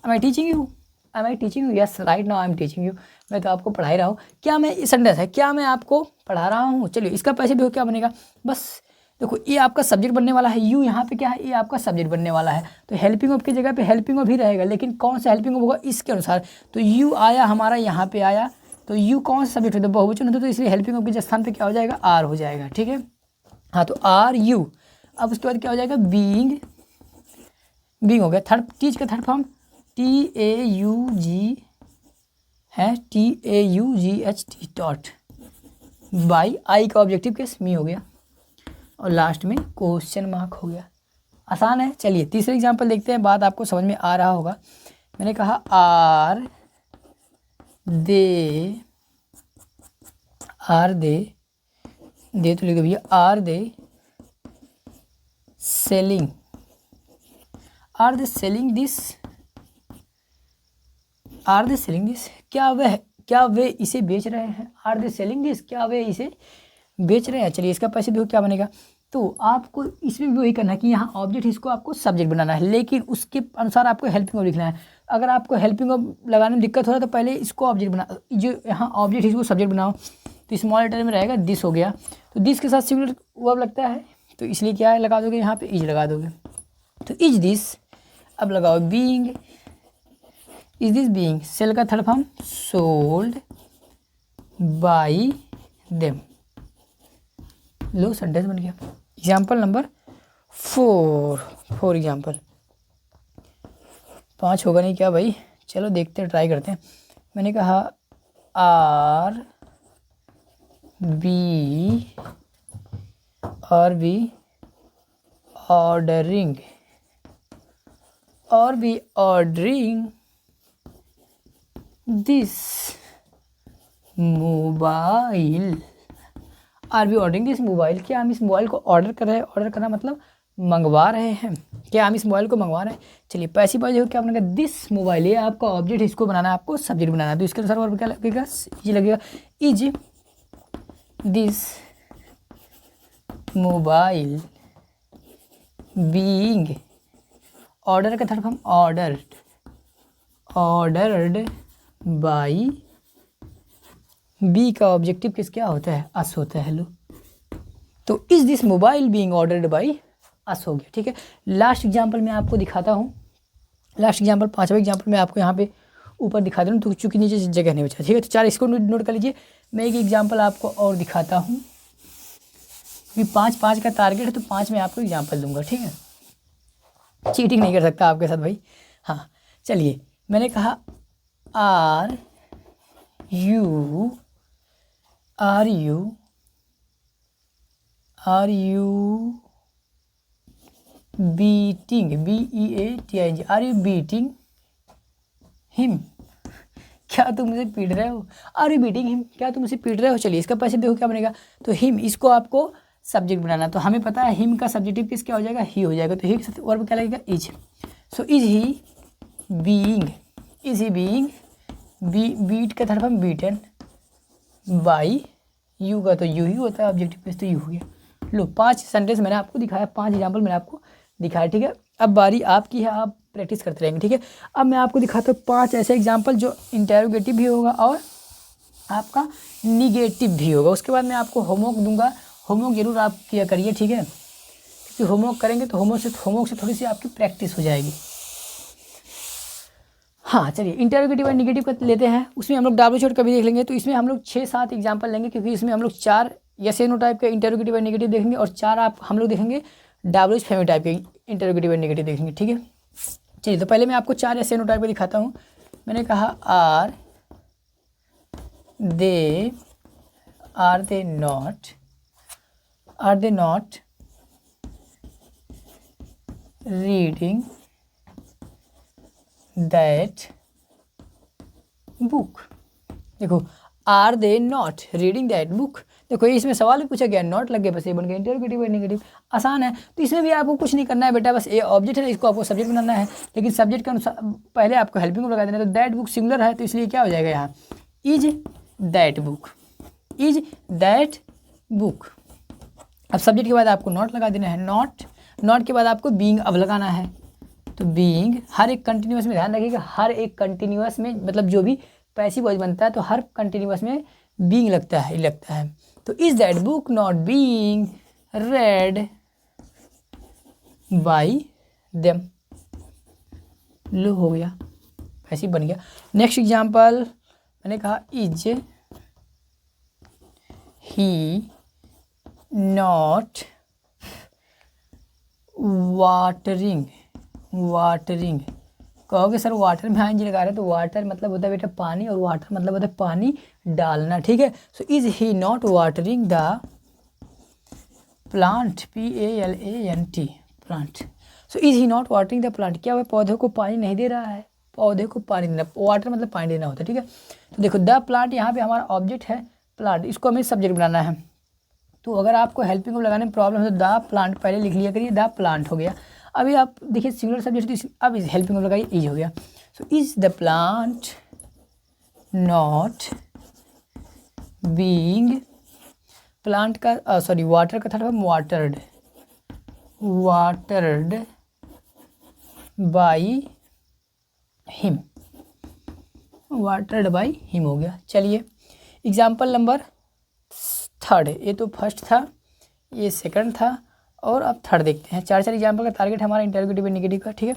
am I teaching you, am I teaching you, yes right now I am teaching you. मैं तो आपको पढ़ा ही रहा हूँ। क्या मैं इस सेंटेंस है, क्या मैं आपको पढ़ा रहा हूँ। चलिए इसका पैसे देखो क्या बनेगा। बस देखो ये आपका सब्जेक्ट बनने वाला है, यू यहाँ पे क्या है, ये आपका सब्जेक्ट बनने वाला है। तो हेल्पिंग वर्ब की जगह पे हेल्पिंग वर्ब ही रहेगा, लेकिन कौन सा हेल्पिंग वर्ब होगा इसके अनुसार। तो यू आया हमारा यहाँ पे आया, तो यू कौन सा सब्जेक्ट होता है, बहुवचन होता है, तो इसलिए हेल्पिंग वर्ब के स्थान पे क्या हो जाएगा, आर हो जाएगा। ठीक है, हाँ तो आर यू। अब उसके बाद क्या हो जाएगा, बीइंग, बीइंग हो गया। थर्ड टीच का थर्ड फॉर्म TAUG है, TAUGHT डॉट, बाई आई का ऑब्जेक्टिव केस मी हो गया, और लास्ट में क्वेश्चन मार्क हो गया। आसान है। चलिए तीसरे एग्जाम्पल देखते हैं, बात आपको समझ में आ रहा होगा। मैंने कहा आर दे तो लिखो भैया, आर दे सेलिंग दिस, क्या वे इसे बेच रहे हैं। आर दे सेलिंग दिस, क्या वे इसे बेच रहे हैं। चलिए इसका पैसे देखो क्या बनेगा। तो आपको इसमें भी वही करना है कि यहाँ ऑब्जेक्ट इसको आपको सब्जेक्ट बनाना है, लेकिन उसके अनुसार आपको हेल्पिंग वर्ब लिखना है। अगर आपको हेल्पिंग वर्ब लगाने में दिक्कत हो रहा है तो पहले इसको ऑब्जेक्ट बना, जो यहाँ ऑब्जेक्ट इसको सब्जेक्ट बनाओ। तो स्मॉल लेटर में रहेगा दिस हो गया, तो दिस के साथ सिंगुलर वर्ब लगता है, तो इसलिए क्या लगा दोगे यहाँ पे, इज लगा दोगे। तो इज दिस, अब लगाओ being, is this being, sell का third form sold by them. लो सेंटेंस बन गया। एग्जाम्पल नंबर 4 एग्जाम्पल, 5 होगा नहीं क्या भाई, चलो देखते हैं, ट्राई करते हैं। मैंने कहा are we ordering this mobile, are we ordering this mobile, क्या हम इस मोबाइल को ऑर्डर कर रहे हैं। ऑर्डर करना मतलब मंगवा रहे हैं, क्या हम इस मोबाइल को मंगवा रहे हैं। चलिए पैसिव वॉइस देखो क्या बनेगा, दिस मोबाइल, ये आपका ऑब्जेक्ट, इसको बनाना है आपको सब्जेक्ट बनाना है, तो इसके अनुसार वर्ब क्या लगेगा, इज लगेगा। Is this mobile being, order का third form ordered by, B का ऑब्जेक्टिव किस क्या होता है, अस होता है। हेलो, तो is this mobile being ordered by us हो गया। ठीक है, लास्ट एग्जांपल मैं आपको दिखाता हूँ। लास्ट एग्जांपल 5वां एग्जांपल मैं आपको यहाँ पे ऊपर दिखा दे रहा हूँ, तो चूँकि नीचे जगह नहीं बचा। ठीक है, तो 4 इसको नोट कर लीजिए। मैं एक एग्जांपल आपको और दिखाता हूँ, क्योंकि 5 का टारगेट है, तो 5 में आपको एग्जाम्पल दूंगा। ठीक है, चीटिंग नहीं कर सकता आपके साथ भाई। हाँ चलिए, मैंने कहा are you beating, BEATING, are you beating him, क्या तुम उसे पीट रहे हो। आर यू बीटिंग हिम, क्या तुम उसे पीट रहे हो। चलिए इसका पैसे देखो क्या बनेगा। तो हिम, इसको आपको सब्जेक्ट बनाना, तो हमें पता है हिम का सब्जेक्टिव किस क्या हो जाएगा, ही हो जाएगा। तो ही के साथ वर्ब क्या लगेगा, is. So is he being, beat का third form beaten by, you का तो यू ही होता है ऑब्जेक्टिव केस, तो यू हो गया। लो 5 सेंटेंस मैंने आपको दिखाया, 5 एग्जाम्पल मैंने आपको दिखाया। ठीक है, अब बारी आपकी है, आप प्रैक्टिस करते रहेंगे, ठीक है। अब मैं आपको दिखाता हूँ 5 ऐसे एग्जाम्पल जो इंटेरोगेटिव भी होगा और आपका निगेटिव भी होगा। उसके बाद मैं आपको होमवर्क दूंगा, होमवर्क जरूर आप किया करिए, ठीक है, क्योंकि होमवर्क करेंगे तो होमवर्क से थोड़ी सी आपकी प्रैक्टिस हो जाएगी। हाँ चलिए, इंटेरोगेटिव और निगेटिव का लेते हैं। उसमें हम लोग डब्ल्यू शॉर्ट का भी देख लेंगे, तो इसमें हम लोग 6-7 एग्जाम्पल लेंगे, क्योंकि इसमें हम लोग 4 यस या नो टाइप के इंटेरोगेटिव और निगेटिव देखेंगे और 4 हम लोग देखेंगे डब्ल्यू फैमिली टाइप के इंटेरोगेटिव और निगेटिव देखेंगे, ठीक है। चलिए, तो पहले मैं आपको 4 यस या नो टाइप के दिखाता हूँ। मैंने कहा are they not reading that book. देखो, are they not reading that book. देखो, इसमें सवाल भी पूछा गया, नॉट लग गया, बस ये बन गया इंटेरोगेटिव और नेगेटिव। आसान है। तो इसमें भी आपको कुछ नहीं करना है बेटा, बस ये ऑब्जेक्ट है, इसको आपको सब्जेक्ट बनाना है। लेकिन सब्जेक्ट के अनुसार पहले आपको हेल्पिंग लगा देना है। तो दैट बुक सिंगुलर है, तो इसलिए क्या हो जाएगा यहाँ, इज दैट बुक। अब सब्जेक्ट के बाद आपको नॉट लगा देना है, नॉट के बाद आपको बीइंग अब लगाना है। तो बीइंग, हर एक कंटिन्यूअस में ध्यान रखिएगा, हर एक कंटिन्यूअस में मतलब जो भी पैसिव वॉइस बनता है तो हर कंटिन्यूअस में बीइंग लगता है। तो is that book not being read by them. लो, हो गया, पैसिव बन गया। नेक्स्ट एग्जाम्पल मैंने कहा इज ही नॉट वाटरिंग। कहोगे सर वाटर में हाँ जी लगा रहे, तो वाटर मतलब होता है बेटा पानी, और वाटर मतलब होता है पानी डालना, ठीक है। सो is he not watering the plant, PALANT, plant. So is he not watering the plant, क्या वह पौधे को पानी नहीं दे रहा है, पौधे को पानी देना, वाटर मतलब पानी देना होता है, ठीक है। तो देखो, द प्लांट यहाँ पे हमारा ऑब्जेक्ट है प्लांट, इसको हमें सब्जेक्ट बनाना है। तो अगर आपको हेल्पिंग लगाने में प्रॉब्लम है तो द प्लांट पहले लिख लिया करिए, द प्लांट हो गया। अभी आप देखिए सिंगुलर सब्जेक्ट, अब इस हेल्पिंग लगाइए, इज हो गया। So is the plant not being, plant का वाटर का third form watered by him, हो गया। चलिए, एग्जाम्पल नंबर 3, ये तो फर्स्ट था, ये सेकंड था, और अब थर्ड देखते हैं। 4 एग्जाम्पल का टारगेट हमारा इंटेरोगेटिव और नेगेटिव का, ठीक है।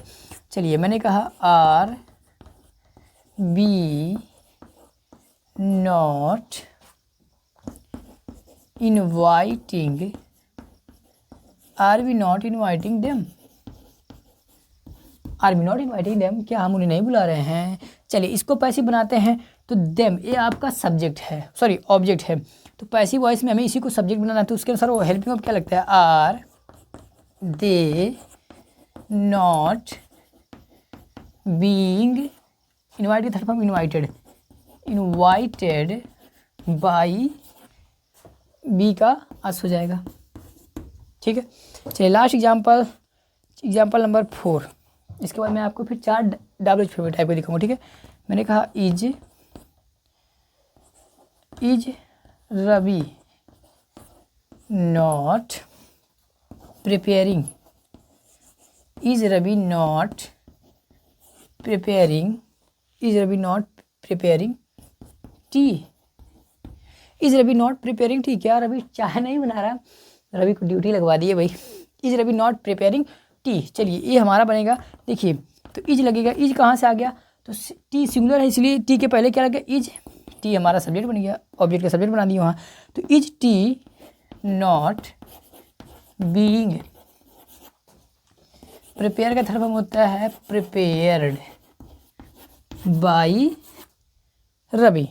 चलिए, मैंने कहा are we not inviting them, क्या हम उन्हें नहीं बुला रहे हैं। चलिए, इसको पैसिव बनाते हैं। तो देम, ये आपका सब्जेक्ट है, ऑब्जेक्ट है। तो पैसिव वॉइस में हमें इसी को सब्जेक्ट बनाना है, तो उसके अनुसार वो हेल्पिंग अब क्या लगता है, are they not being invited, third form invited by, B का आस हो जाएगा, ठीक है। चलिए, लास्ट एग्जाम्पल नंबर 4। इसके बाद मैं आपको फिर 4 डब्ल्यू फेवरेट टाइप को दिखाऊंगा, ठीक है। मैंने कहा is Ravi not preparing, tea. क्या रवि चाय नहीं बना रहा, रवि को ड्यूटी लगवा दिए भाई। Is Ravi not preparing tea. चलिए, ये हमारा बनेगा, देखिए, तो इज लगेगा, इज कहाँ से आ गया, तो टी सिंगुलर है, इसलिए टी के पहले क्या लग गया, इज। टी हमारा सब्जेक्ट बन गया, ऑब्जेक्ट का सब्जेक्ट बना दिया वहाँ। तो is T not being, prepare का थर्ड फॉर्म होता है प्रिपेयर्ड बाई रवि,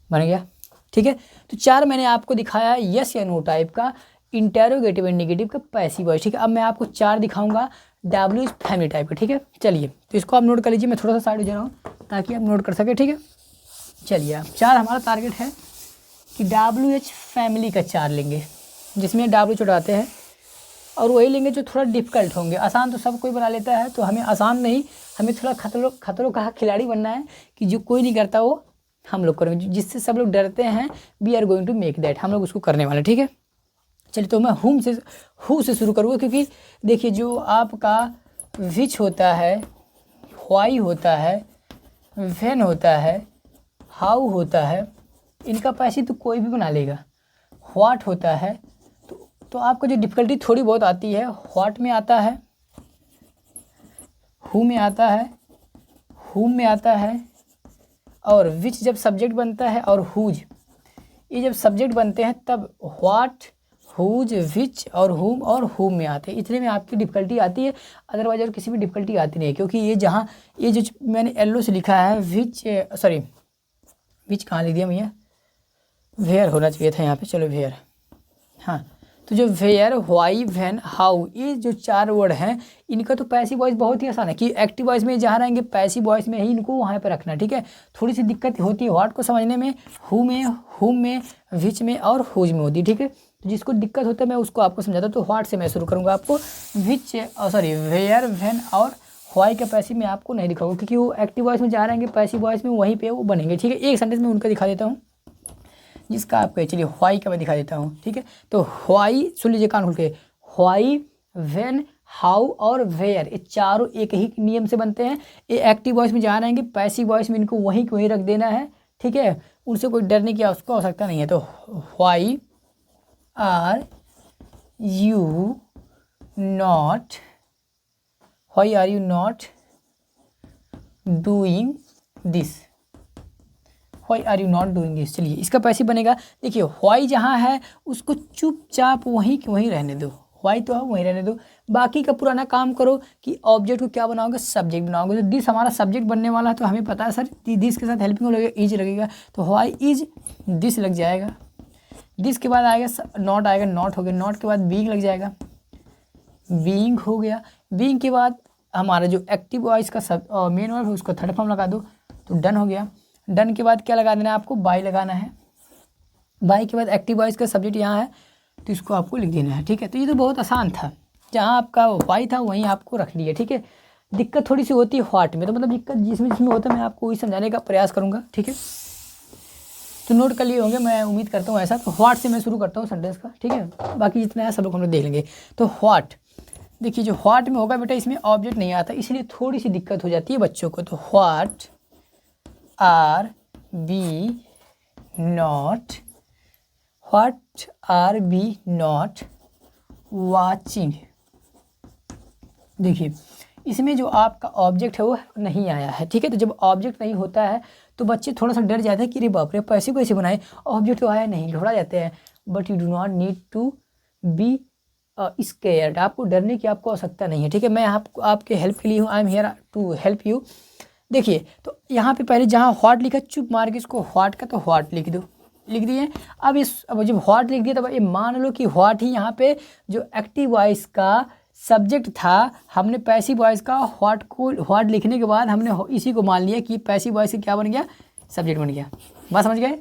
बन गया, ठीक है। तो 4 मैंने आपको दिखाया यस या नो टाइप का इंटेरोगेटिव एंड नेगेटिव का पैसिव वॉइस, ठीक है। अब मैं आपको 4 दिखाऊंगा डब्ल्यू फैमिली टाइप का, ठीक है। चलिए, तो इसको आप नोट कर लीजिए, मैं थोड़ा सा साइड हो जा रहा हूँ ताकि आप नोट कर सके, ठीक है। चलिए, आप 4 हमारा टारगेट है कि WH फैमिली का 4 लेंगे, जिसमें डब्ल्यू चढ़ाते हैं, और वही लेंगे जो थोड़ा डिफिकल्ट होंगे। आसान तो सब कोई बना लेता है, तो हमें आसान नहीं, हमें थोड़ा खतरों का खिलाड़ी बनना है, कि जो कोई नहीं करता वो हम लोग करेंगे, जिससे सब लोग डरते हैं, we are going to make that, हम लोग उसको करने वाले, ठीक है। चलिए तो मैं हु से शुरू करूँगा, क्योंकि देखिए जो आपका विच होता है, व्हाई होता है, व्हेन होता है, हाउ होता है, इनका पैसे तो कोई भी बना लेगा। व्हाट होता है तो आपको जो डिफ़िकल्टी थोड़ी बहुत आती है, व्हाट में आता है, हु में आता है, हुम में आता है, और विच जब सब्जेक्ट बनता है, और हुज ये जब सब्जेक्ट बनते हैं तब व्हाट, हुज, विच और हुम और हुम में आते हैं। इतने में आपकी डिफ़िकल्टी आती है, अदरवाइज और किसी भी डिफ़िकल्टी आती नहीं है, क्योंकि ये जो मैंने येलो से लिखा है विच कहाँ लिख दिया भैया, वेयर होना चाहिए था यहाँ पे, चलो वेयर, हाँ। तो जो वेयर, व्हाई, व्हेन, हाउ, ये जो 4 वर्ड हैं, इनका तो पैसिव वॉइस बहुत ही आसान है कि एक्टिव वॉइस में जहाँ रहेंगे पैसिव वॉइस में ही इनको वहाँ पे रखना, ठीक है। थोड़ी सी दिक्कत होती है व्हाट को समझने में, हु में, हुम में, विच में और हुज में होती है, ठीक है। तो जिसको दिक्कत होता है मैं उसको आपको समझाता हूँ। तो व्हाट से मैं शुरू करूँगा आपको, वेयर, व्हेन और व्हाई का पैसिव मैं आपको नहीं दिखाऊंगा, क्योंकि वो एक्टिव वॉइस में जहाँ रहेंगे पैसिव वॉइस में वहीं पर वो बनेंगे, ठीक है। एक सेंटेंस में उनका दिखा देता हूँ जिसका आपको, चलिए व्हाई का मैं दिखा देता हूँ, ठीक है। तो व्हाई, सुन लीजिए कान खोल के, व्हाई, व्हेन, हाउ और वेयर, ये चारों एक ही नियम से बनते हैं। ये एक्टिव वॉइस में जहाँ रहेंगे पैसिव वॉइस में इनको वहीं वहीं रख देना है, ठीक है। उनसे कोई डरने की उसको आवश्यकता नहीं है। तो why are you not, why are you not doing this, why are you not doing this. चलिए इसका पैसिव बनेगा, देखिए व्हाई जहाँ है उसको चुपचाप वहीं की वहीं रहने दो, व्हाई तो है वहीं रहने दो, बाकी का पुराना काम करो कि ऑब्जेक्ट को क्या बनाओगे, सब्जेक्ट बनाओगे। तो दिस हमारा सब्जेक्ट बनने वाला है, तो हमें पता है सर दिस के साथ हेल्पिंग लगेगा, इज लगेगा, तो व्हाई इज दिस लग जाएगा। दिस के बाद आएगा नॉट, आएगा नॉट हो गया, नॉट के बाद बीइंग लग जाएगा, बीइंग हो गया। बीइंग के बाद हमारा जो एक्टिव वॉइस का सब मेन वर्ब है उसको थर्ड फॉर्म लगा दो, तो डन हो गया। डन के बाद क्या लगा देना है आपको, बाय लगाना है। बाय के बाद एक्टिव वॉइस का सब्जेक्ट यहाँ है तो इसको आपको लिख देना है, ठीक है। तो ये तो बहुत आसान था, जहाँ आपका वाई था वहीं आपको रख लिया, ठीक है। दिक्कत थोड़ी सी होती है व्हाट में, तो मतलब दिक्कत जिसमें होता है मैं आपको वही समझाने का प्रयास करूँगा, ठीक है। तो नोट कर लिए होंगे, मैं उम्मीद करता हूँ ऐसा। तो व्हाट से मैं शुरू करता हूँ सेंटेंस का, ठीक है। बाकी जितना है सब लोग हम लोग देख लेंगे। तो व्हाट, देखिए जो व्हाट में होगा बेटा, इसमें ऑब्जेक्ट नहीं आता, इसलिए थोड़ी सी दिक्कत हो जाती है बच्चों को। तो what are we not, what are we not watching. देखिए इसमें जो आपका ऑब्जेक्ट है वो नहीं आया है, ठीक है। तो जब ऑब्जेक्ट नहीं होता है तो बच्चे थोड़ा सा डर जाते हैं कि अरे बाप रे पैसे कैसे बनाए, ऑब्जेक्ट तो आया नहीं, घबरा जाते हैं। But you do not need to be scared, आपको डरने की आपको आवश्यकता नहीं है, ठीक है। मैं आपके हेल्प के लिए हूँ, I am here to help you. देखिए तो यहाँ पे पहले जहाँ व्हाट लिखा चुप मार के इसको व्हाट का तो व्हाट लिख दो, लिख दिए। अब जब व्हाट लिख दिया तब ये मान लो कि व्हाट ही यहाँ पे जो एक्टिव वॉइस का सब्जेक्ट था, हमने पैसिव वॉइस का व्हाट लिखने के बाद हमने इसी को मान लिया कि पैसिव वॉइस से क्या बन गया, सब्जेक्ट बन गया। बात समझ गए।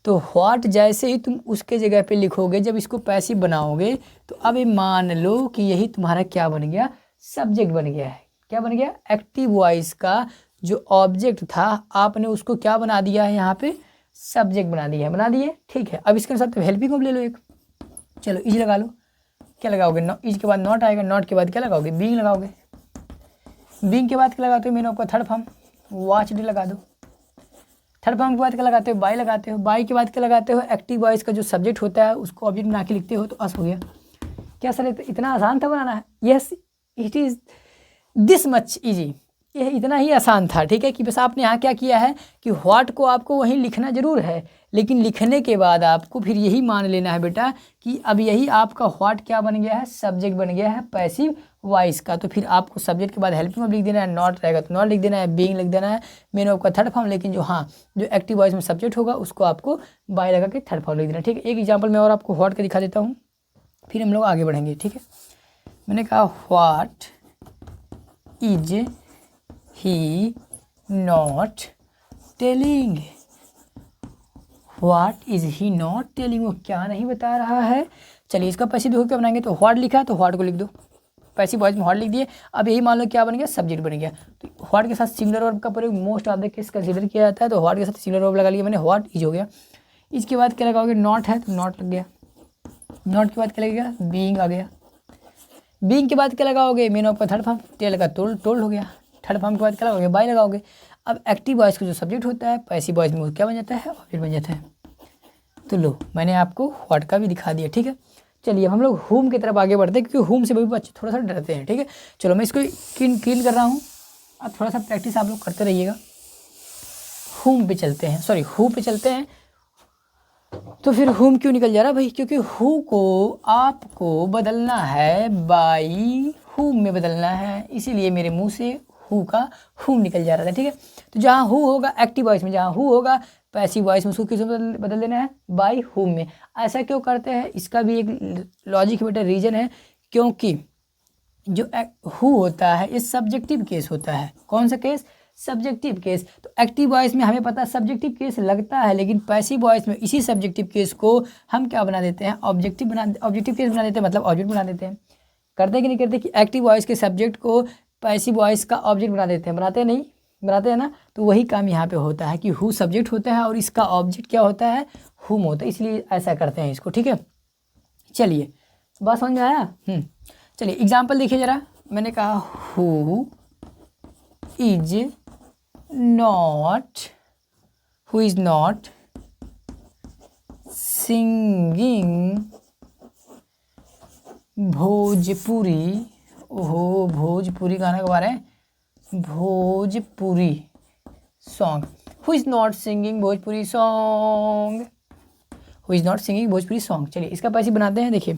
तो व्हाट जैसे ही तुम उसके जगह पे लिखोगे, जब इसको पैसिव बनाओगे तो अब ये मान लो कि यही तुम्हारा क्या बन गया, सब्जेक्ट बन गया है। क्या बन गया, एक्टिव वॉइस का जो ऑब्जेक्ट था आपने उसको क्या बना दिया है, यहाँ पे सब्जेक्ट बना दिया है, बना दिए, ठीक है। अब इसके अनुसार हेल्पिंग वर्ब ले लो एक, चलो इज लगा लो। क्या लगाओगे, इज के बाद नॉट आएगा, नॉट के बाद क्या लगाओगे, बीइंग लगाओगे। बीइंग के बाद क्या लगाते हो, मेन वर्ब का थर्ड फॉर्म वॉच डी लगा दो। थर्ड फॉर्म के बाद क्या लगाते हो, बाय लगाते हो। बाय के बाद क्या लगाते हो, एक्टिव वॉइस का जो सब्जेक्ट होता है उसको ऑब्जेक्ट बना के लिखते हो, तो अस हो गया। क्या सर इतना आसान था बनाना है, yes it is this much easy, यह इतना ही आसान था, ठीक है। कि बस आपने यहाँ क्या किया है कि व्हाट को आपको वहीं लिखना जरूर है, लेकिन लिखने के बाद आपको फिर यही मान लेना है बेटा कि अब यही आपका व्हाट क्या बन गया है, सब्जेक्ट बन गया है पैसिव वॉइस का। तो फिर आपको सब्जेक्ट के बाद हेल्पिंग वर्ब लिख देना है, नॉट रहेगा तो नॉट लिख देना है, बीइंग लिख देना है, मेन वर्ब का थर्ड फॉर्म। लेकिन जो एक्टिव वॉइस में सब्जेक्ट होगा उसको आपको बाय लगा के थर्ड फॉर्म लिख देना, ठीक है। एक एग्जाम्पल मैं और आपको व्हाट का दिखा देता हूँ, फिर हम लोग आगे बढ़ेंगे, ठीक है। मैंने कहा what is he not telling, what is he not telling, वो क्या नहीं बता रहा है। चलिए इसका पैसिव देखो क्या बनाएंगे, तो व्हाट लिखा तो व्हाट को लिख दो, पैसिव वॉइस में व्हाट लिख दिए। अब यही मान लो क्या बन गया, सब्जेक्ट बन गया। तो व्हाट के साथ सिमिलर वर्ब का प्रयोग most of the case consider किया जाता है, तो व्हाट के साथ सिमिलर वर्ब लगा लिया मैंने, व्हाट इज हो गया। इसके बाद क्या लगाओगे, नॉट है तो नॉट लग गया, नॉट के बाद क्या लगेगा, बीइंग आ गया। बीइंग के बाद क्या लगाओगे, मेन ऑफ का थर्ड फॉर्म, टेल का टोल्ड हो गया। थर्ड फॉर्म के बाद क्या लगाओगे, बाय लगाओगे। अब एक्टिव वॉइस का जो सब्जेक्ट होता है, पैसिव वॉइस में वो क्या बन जाता है, ऑब्जेक्ट बन जाता है। तो लो मैंने आपको व्हाट का भी दिखा दिया, ठीक है। चलिए अब हम लोग होम की तरफ आगे बढ़ते हैं, क्योंकि होम से भी बच्चे थोड़ा सा डरते हैं, ठीक है। चलो मैं इसको क्लीन कर रहा हूँ, अब थोड़ा सा प्रैक्टिस आप लोग करते रहिएगा। होम पे चलते हैं, सॉरी हु पे चलते हैं। तो फिर होम क्यों निकल जा रहा है भाई, क्योंकि हु को आपको बदलना है, बाई हुम में बदलना है, इसीलिए मेरे मुंह से हु का हुम निकल जा रहा था, ठीक है। तो जहाँ हु होगा एक्टिव वॉइस में, जहाँ हु होगा पैसिव वॉइस में, उसको किस में बदल देना है, बाई हुम में। ऐसा क्यों करते हैं, इसका भी एक लॉजिक बेटा रीजन है, क्योंकि जो हु होता है ये सब्जेक्टिव केस होता है। कौन सा केस, सब्जेक्टिव केस। तो एक्टिव वॉइस में हमें पता है सब्जेक्टिव केस लगता है, लेकिन पैसिव वॉइस में इसी सब्जेक्टिव केस को हम क्या बना देते हैं, ऑब्जेक्टिव केस बना देते हैं, मतलब ऑब्जेक्ट बना देते हैं। करते कि नहीं करते कि एक्टिव वॉइस के सब्जेक्ट को पैसिव वॉइस का ऑब्जेक्ट बना देते हैं, बनाते नहीं, बनाते हैं ना। तो वही काम यहाँ पे होता है कि हु सब्जेक्ट होता है और इसका ऑब्जेक्ट क्या होता है, हुम होता है, इसलिए ऐसा करते हैं इसको, ठीक है। चलिए बात समझ में आया। चलिए एग्जाम्पल देखिए जरा। मैंने कहा who is not, who is not singing Bhojpuri, ओहो भोजपुरी गाना गा रहे हैं, Bhojpuri song. Who is not singing Bhojpuri song, who is not singing Bhojpuri song. चलिए इसका पैसे बनाते हैं। देखिए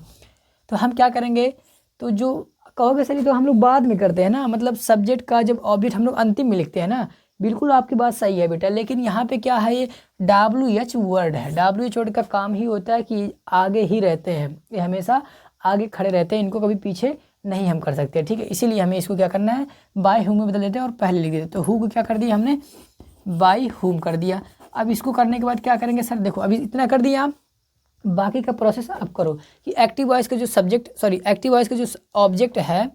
तो हम क्या करेंगे, तो जो कहोगे सर ये तो हम लोग बाद में करते हैं ना, मतलब सब्जेक्ट का जब ऑब्जेक्ट हम लोग अंतिम में लिखते हैं ना, बिल्कुल आपकी बात सही है बेटा, लेकिन यहाँ पे क्या है, ये WH वर्ड है। WH वर्ड का काम ही होता है कि आगे ही रहते हैं, ये हमेशा आगे खड़े रहते हैं, इनको कभी पीछे नहीं हम कर सकते, ठीक है। इसीलिए हमें इसको क्या करना है, बाय हुम में बदल देते हैं और पहले लिख देते। तो हु को क्या कर दिया हमने, बाय हुम कर दिया। अब इसको करने के बाद क्या करेंगे सर, देखो अभी इतना कर दिया आप, बाकी का प्रोसेस आप करो कि एक्टिव वॉइस का जो सब्जेक्ट, सॉरी एक्टिव वॉइस का जो ऑब्जेक्ट है,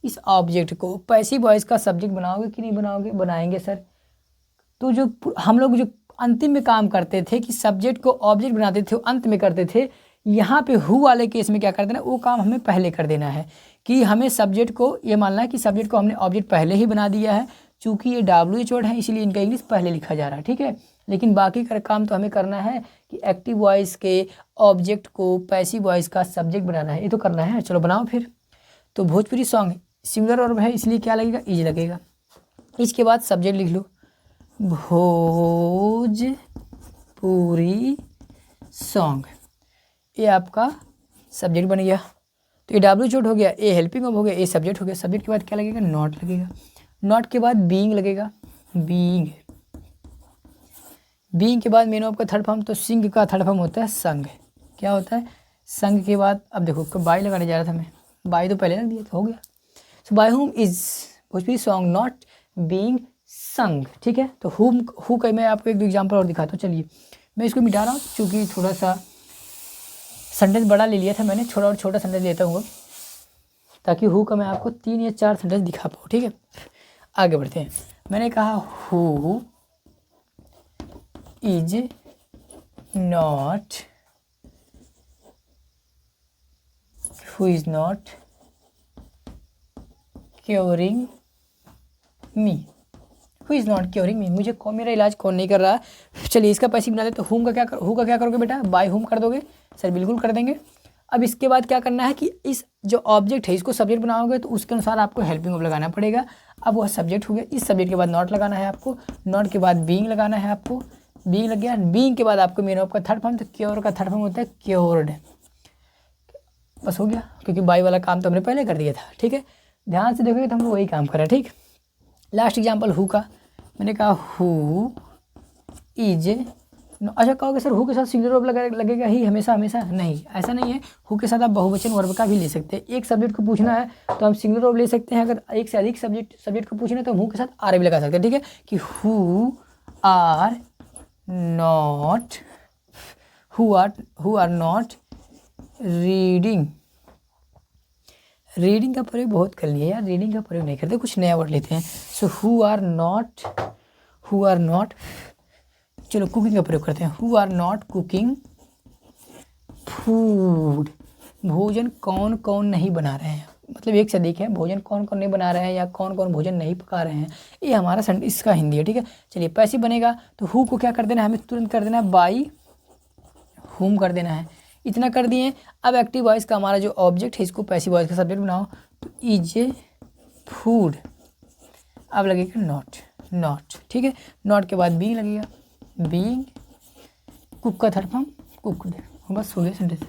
इस ऑब्जेक्ट को पैसिव वॉइस का सब्जेक्ट बनाओगे कि नहीं बनाओगे, बनाएंगे सर। तो जो हम लोग जो अंतिम में काम करते थे कि सब्जेक्ट को ऑब्जेक्ट बनाते थे, अंत में करते थे, यहाँ पे हु वाले केस में क्या कर देना, वो काम हमें पहले कर देना है कि हमें सब्जेक्ट को ये मानना है कि सब्जेक्ट को हमने ऑब्जेक्ट पहले ही बना दिया है। चूँकि ये WH वर्ड है इसलिए इनका इंग्लिश पहले लिखा जा रहा है, ठीक है। लेकिन बाकी का काम तो हमें करना है कि एक्टिव वॉइस के ऑब्जेक्ट को पैसिव वॉइस का सब्जेक्ट बनाना है, ये तो करना है। चलो बनाओ फिर। तो भोजपुरी सॉन्ग सिंगुलर वर्ब है इसलिए क्या लगेगा, इज लगेगा। इसके बाद सब्जेक्ट लिख लो, भोजपुरी सॉन्ग, ये आपका सब्जेक्ट बन गया। तो ये WH वर्ड हो गया, ए हेल्पिंग वर्ब हो गया, ए सब्जेक्ट हो गया। सब्जेक्ट के बाद क्या लगेगा, नॉट लगेगा। नॉट के बाद बीइंग लगेगा, बीइंग। बीइंग के बाद मेन ऑफ का थर्ड फॉर्म, तो सिंग का थर्ड फॉर्म होता है संग। क्या होता है, संग के बाद अब देखो बाय लगाने जा रहा था मैं, बाय तो पहले लग दिया तो हो गया। So by whom is Bhojpuri song not being sung, ठीक है। तो हु का मैं आपको एक दो एग्जाम्पल और दिखाता हूँ। चलिए मैं इसको मिटा रहा हूँ क्योंकि थोड़ा सा सेंटेंस बड़ा ले लिया था मैंने, थोड़ा और छोटा सेंटेंस लेता हूँ ताकि हु का मैं आपको 3 या 4 सेंटेंस दिखा पाऊँ, ठीक है। आगे बढ़ते हैं। मैंने कहा who is not, who is not curing me, who is not curing me, मुझे कौन, मेरा इलाज कौन नहीं कर रहा। चलिए इसका पैसे बना दे। तो हु का क्या करोगे बेटा, बाय हुम कर दोगे सर, बिल्कुल कर देंगे। अब इसके बाद क्या करना है कि इस जो ऑब्जेक्ट है इसको सब्जेक्ट बनाओगे तो उसके अनुसार आपको हेल्पिंग वर्ब लगाना पड़ेगा। अब वह सब्जेक्ट हो गया, इस सब्जेक्ट के बाद नॉट लगाना है आपको, नॉट के बाद बीइंग लगाना है आपको, बीइंग लग गया। बीइंग के बाद आपको मेन ऑफ का थर्ड फॉर्म, तो क्योर का थर्ड फॉर्म होता है क्योर्ड, बस हो गया, क्योंकि बाई वाला काम तो हमने पहले कर दिया था, ठीक है। ध्यान से देखोगे तो हम लोग वही काम करें, ठीक। लास्ट एग्जाम्पल हु का, मैंने कहा हु इज, अच्छा कहोगे सर हु के साथ सिंगुलर वर्ब लगेगा ही हमेशा, नहीं, ऐसा नहीं है। हु के साथ आप बहुवचन वर्ब का भी ले सकते हैं। एक सब्जेक्ट को पूछना है तो हम सिंगुलर वर्ब ले सकते हैं, अगर एक से अधिक सब्जेक्ट को पूछना है तो हम हु के साथ आर भी लगा सकते हैं, ठीक है। कि who are not, who are not reading. Reading का प्रयोग बहुत कर लिया यार, रीडिंग का प्रयोग नहीं करते, कुछ नया वर्ड लेते हैं। सो हु आर नॉट, चलो कुकिंग का प्रयोग करते हैं। Who are not cooking food, भोजन कौन कौन नहीं बना रहे हैं, मतलब एक से अधिक है, भोजन कौन कौन नहीं बना रहे हैं या कौन कौन भोजन नहीं पका रहे हैं, ये हमारा इसका हिंदी है। ठीक है, चलिए पैसिव बनेगा तो हु को क्या कर देना है, हमें तुरंत कर देना है बाई हुम कर देना है, इतना कर दिए। अब एक्टिव वॉइस का हमारा जो ऑब्जेक्ट है इसको पैसिव वॉइस का सब्जेक्ट बनाओ, तो इज फूड, अब लगेगा नॉट, नॉट। ठीक है, नॉट के बाद बीइंग लगेगा, बीइंग, कुक का थर्ड फॉर्म कुकड, बस हो गया सेंटेंस।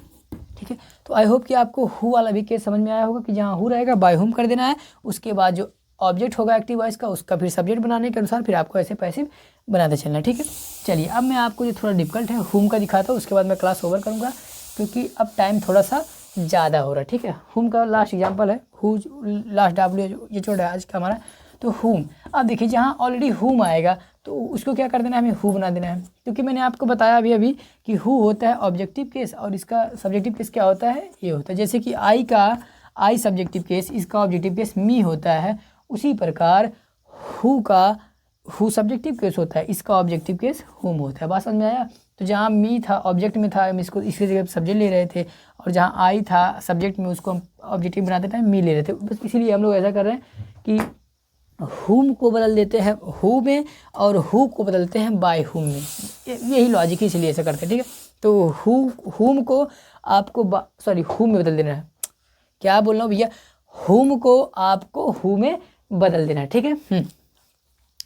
ठीक है, तो आई होप कि आपको हु वाला भी केस समझ में आया होगा कि जहाँ हु रहेगा बाय हुम कर देना है, उसके बाद जो ऑब्जेक्ट होगा एक्टिव वॉइस का उसका फिर सब्जेक्ट बनाने के अनुसार फिर आपको ऐसे पैसिव बनाते चलना है। ठीक है, चलिए अब मैं आपको जो थोड़ा डिफिकल्ट है हुम का दिखाता हूँ, उसके बाद मैं क्लास ओवर करूँगा क्योंकि अब टाइम थोड़ा सा ज़्यादा हो रहा है। ठीक है, हुम का लास्ट एग्जाम्पल है, हु लास्ट डब्ल्यू ये छोटा है आज का हमारा, तो हुम। अब देखिए जहाँ ऑलरेडी हुम आएगा तो उसको क्या कर देना है, हमें हु बना देना है, क्योंकि मैंने आपको बताया अभी कि हु होता है ऑब्जेक्टिव केस और इसका सब्जेक्टिव केस क्या होता है, ये होता है। जैसे कि आई सब्जेक्टिव केस, इसका ऑब्जेक्टिव केस मी होता है, उसी प्रकार हु सब्जेक्टिव केस होता है, इसका ऑब्जेक्टिव केस हुम होता है। बात समझ में आया? तो जहाँ मी था ऑब्जेक्ट में था, हम इसको इसकी जगह सब्जेक्ट ले रहे थे, और जहाँ आई था सब्जेक्ट में उसको हम ऑब्जेक्टिव बनाते टाइम मी ले रहे थे। बस इसीलिए हम लोग ऐसा कर रहे हैं कि हुम को बदल देते हैं हु में और हु को बदलते हैं बाय हुम में, यही लॉजिक है, इसलिए ऐसा करते हैं। ठीक है, तो हुम को आपको हुम में बदल देना है, क्या बोल रहा हूँ भैया, हुम को आपको हु में बदल देना है। ठीक है,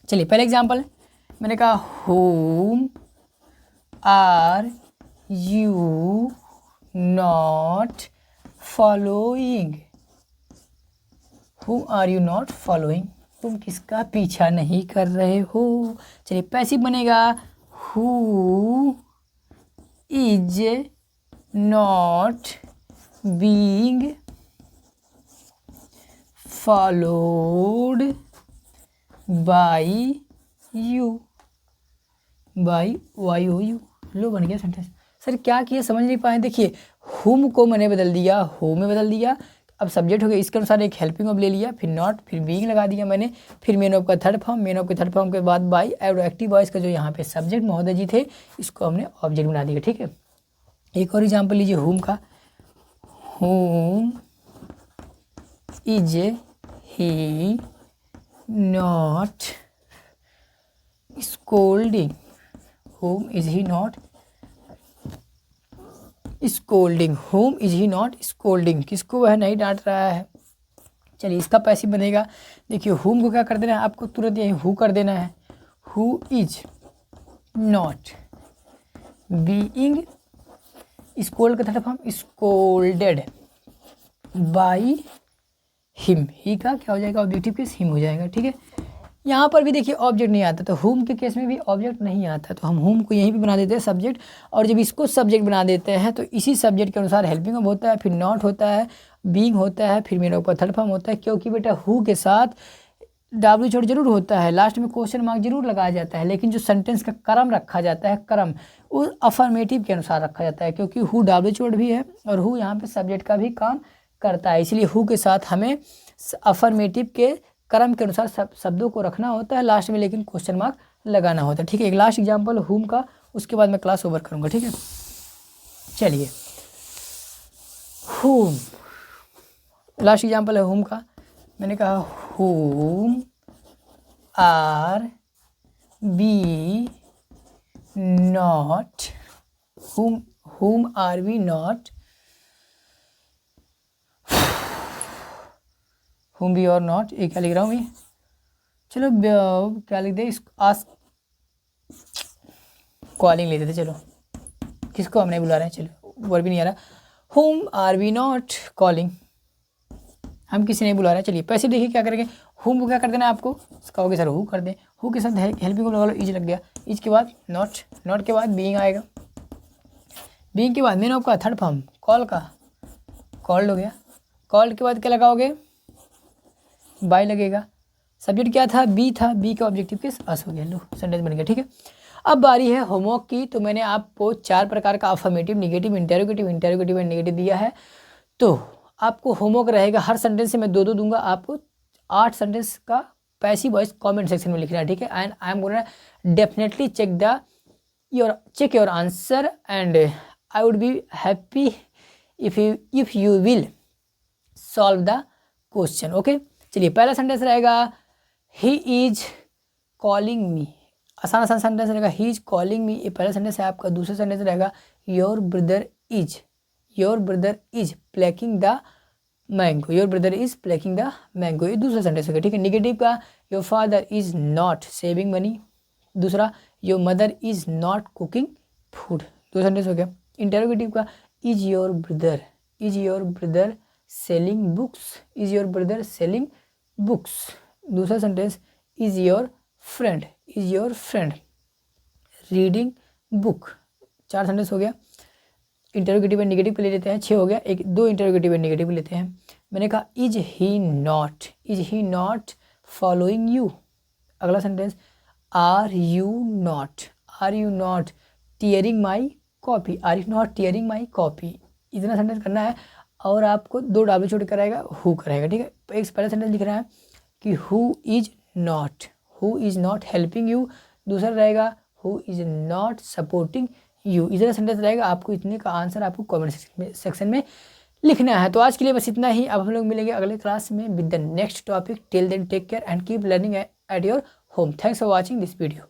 चलिए पहले एग्जांपल मैंने कहा whom are you not following, whom are you not following, तुम किसका पीछा नहीं कर रहे हो। चलिए पैसिव बनेगा who is not being followed by you, by वाई हो यू, लो बन गया सेंटेंस। सर क्या किया समझ नहीं पाए, देखिए हुम को मैंने बदल दिया हु में बदल दिया, अब सब्जेक्ट हो गया, इसके अनुसार एक हेल्पिंग ऑफ ले लिया, फिर नॉट, फिर बीइंग लगा दिया मैंने, फिर मेन ऑफ का थर्ड फॉर्म, मेन ऑफ के थर्ड फॉर्म के बाद बाय और एक्टिव वॉइस का जो यहाँ पे सब्जेक्ट महोदय जी थे इसको हमने ऑब्जेक्ट बना दिया। ठीक है, एक और एग्जाम्पल लीजिए हुम का, हुम is he not scolding, whom is he not scolding, whom is he not scolding, किसको वह नहीं डांट रहा है। चलिए इसका पैसिव बनेगा, देखिए whom को क्या कर देना है, आपको तुरंत यही हु कर देना है, who is not being scold का third form scolded by him, ही का क्या हो जाएगा ऑब्जेक्टिव केस हिम हो जाएगा। ठीक है, यहाँ पर भी देखिए ऑब्जेक्ट नहीं आता, तो हुम के केस में भी ऑब्जेक्ट नहीं आता, तो हम हुम को यहीं पे बना देते हैं सब्जेक्ट, और जब इसको सब्जेक्ट बना देते हैं तो इसी सब्जेक्ट के अनुसार हेल्पिंग ऑफ होता है, फिर नॉट होता है, बीइंग होता है, फिर मेन ऑफ का थर्ड फॉर्म होता है, क्योंकि बेटा हु के साथ डब्ल्यू छोड़ जरूर होता है, लास्ट में क्वेश्चन मार्क जरूर लगाया जाता है, लेकिन जो सेंटेंस का क्रम रखा जाता है, क्रम वो अफर्मेटिव के अनुसार रखा जाता है, क्योंकि हु डब्ल्यू छोड़ भी है और हु यहाँ पे सब्जेक्ट का भी काम करता है, इसलिए हु के साथ हमें अफर्मेटिव के क्रम के अनुसार शब्दों को रखना होता है लास्ट में, लेकिन क्वेश्चन मार्क लगाना होता है। ठीक है, एक लास्ट एग्जांपल हुम का, उसके बाद मैं क्लास ओवर करूंगा। ठीक है, चलिए हुम, लास्ट एग्जांपल है हुम का, मैंने कहा whom are we not, whom are we not, whom we or not, ये क्या लिख रहा हूँ मैं, चलो क्या लिख दे, आस्क कॉलिंग ले देते, चलो किसको हम नहीं बुला रहे हैं, चलो वर्ब भी नहीं आ रहा, हुम आर वी नॉट कॉलिंग, हम किसी नहीं बुला रहे हैं। चलिए पैसे देखिए क्या करेंगे, हुम को क्या कर देना है आपको, कहोगे सर हु कर दें, हु के साथ हेल्पिंग को लगा लो, इज लग गया, इज के बाद नॉट, नॉट के बाद बीइंग आएगा, बीइंग के बाद मेन ऑफ का थर्ड फॉर्म कॉल का, कॉल्ड हो गया, कॉल्ड के बाद क्या लगाओगे, बाय लगेगा, सब्जेक्ट क्या था, बी था, बी का ऑब्जेक्टिव केस अस हो गया, लो सेंटेंस बन गया। ठीक है, अब बारी है होमवर्क की, तो मैंने आपको 4 प्रकार का affirmative, negative, interrogative and negative दिया है, तो आपको होमवर्क रहेगा, हर सेंटेंस से मैं 2-2 दूंगा, आपको 8 सेंटेंस का पैसिव वॉइस कमेंट सेक्शन में लिखना है। ठीक है, and I am gonna definitely check your answer, and I would be happy if you will solve the question. Okay, चलिए पहला सेंटेंस रहेगा ही इज कॉलिंग मी। आसान आसान सेंटेंस रहेगा, ही इज कॉलिंग मी, ये पहला सेंटेंस है आपका। दूसरा सेंटेंस रहेगा your brother is plucking the mango, your brother is plucking the mango, ये दूसरा सेंटेंस होगा। ठीक है, निगेटिव का your father is not saving money, दूसरा your mother is not cooking food, दो सेंटेंस हो गया। इंटरोगेटिव का is your brother selling books, is your brother selling books, दूसरा sentence is your friend reading book, चार सेंटेंस हो गया। इंटरोगेटिव एंड नेगेटिव पे ले लेते हैं, 6 हो गया। एक दो इंटरोगेटिव एंड नेगेटिव लेते हैं। मैंने कहा is he not following you, अगला sentence are you not tearing my copy, इतना सेंटेंस करना है। और आपको 2 W छोड़ कराएगा, हु कराएगा। ठीक है, एक पहला सेंटेंस लिख रहा है कि who is not helping you, दूसरा रहेगा who is not supporting you, इतना सेंटेंस रहेगा। आपको इतने का आंसर आपको कमेंट सेक्शन में लिखना है। तो आज के लिए बस इतना ही। अब हम लोग मिलेंगे अगले क्लास में with the next topic. Till then take care and keep learning at your home. Thanks for watching this video.